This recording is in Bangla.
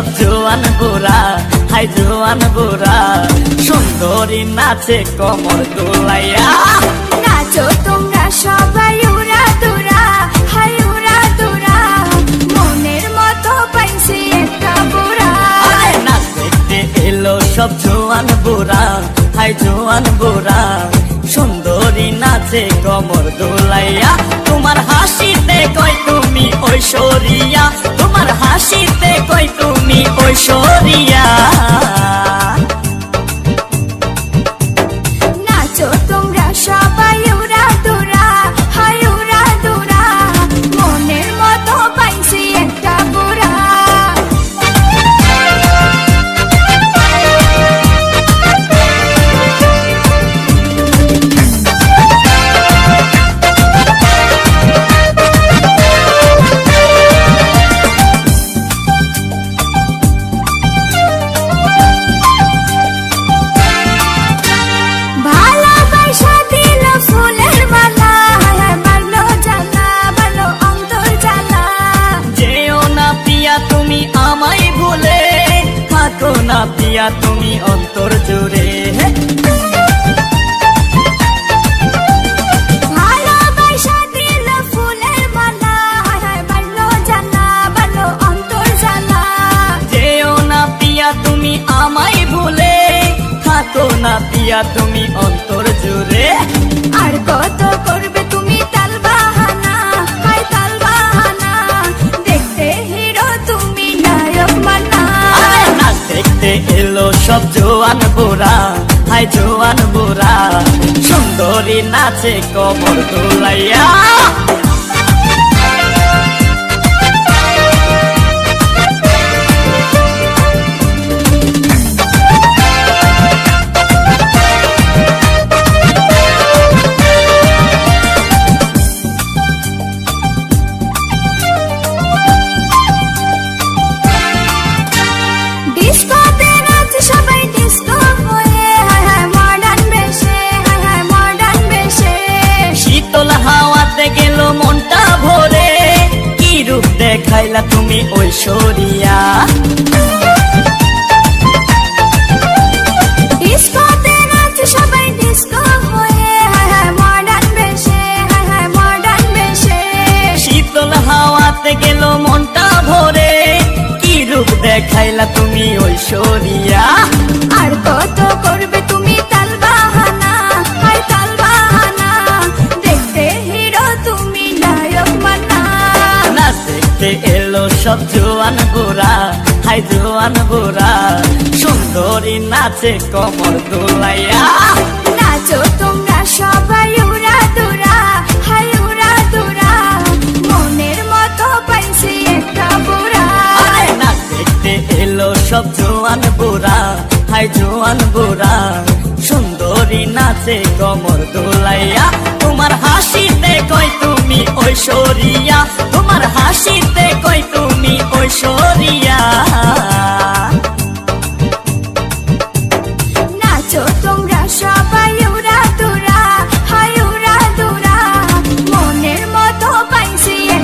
সব জোয়ান বুড়া, হাই জোয়ান বুড়া, সুন্দরী নাচে কমর দোলাইয়া। নাচো তোমরা সবাই উড়া দুরা, হাই উড়া দুরা, মনের মতো পাইছি একটা বুড়া। নাচ দেখতে এলো সব জোয়ান বুড়া, হাই জোয়ান বুড়া, সুন্দরী নাচে কমর দোলাইয়া। তোমার হাসিতে কই তুমি ঐশ্বরিয়া, তোমার হাসিতে কই তুমি ঐশ্বরিয়া। নাচো তোমরা সবাই উড়া দুরা, হাই উড়া দুরা, মনের মতো পাইছি একটা বুড়া। না পিয়া তুমি অন্তর জুড়ে, ভালোবাসা দিল ফুলের মালা, বাড়লো জানা বাড়লো অন্তর জ্বালা। যেও না পিয়া তুমি আমায় ভুলে, থাকো না পিয়া তুমি অন্তর জুড়ে। আর কত করবে তুমি তাল বাহানা, হাই তাল বাহানা, দেখতে হিরো তুমি নায়ক মানা। নাচ দেখতে এলো সব জোয়ান বুড়া, হাই জোয়ান বুড়া, সুন্দরী নাচে কমর দোলাইয়া। মনটা ভরে কি রূপ দেখাইলা তুমি ঐশ্বরিয়া। ডিস্কোতে নাচে সবাই ডিস্কো হয়ে, মডার্ন বেশে, মডার্ন বেশে। শীতল হাওয়াতে গেল মনটা ভরে কি রূপ দেখাইলা তুমি ঐশ্বরিয়া। আর কত করবে তুমি তাল বাহানা, হাই তাল বাহানা, দেখতে হিরো তুমি নায়ক মানা। নাচ দেখতে এলো সব জোয়ান বুড়া, হাই জোয়ান বুড়া, সুন্দরী নাচে কমর দোলাইয়া। নাচো তোমরা সবাই উড়া দুরা, হাই উড়া দুরা, মনের মতো পাইছি একটা বুড়া। নাচ দেখতে এলো সব জোয়ান বুড়া, হাই জোয়ান বুড়া, সুন্দরী নাচে কমর দোলাইয়া। তোমার হাসিতে কই তুমি ঐশ্বরিয়া, তোমার হাসি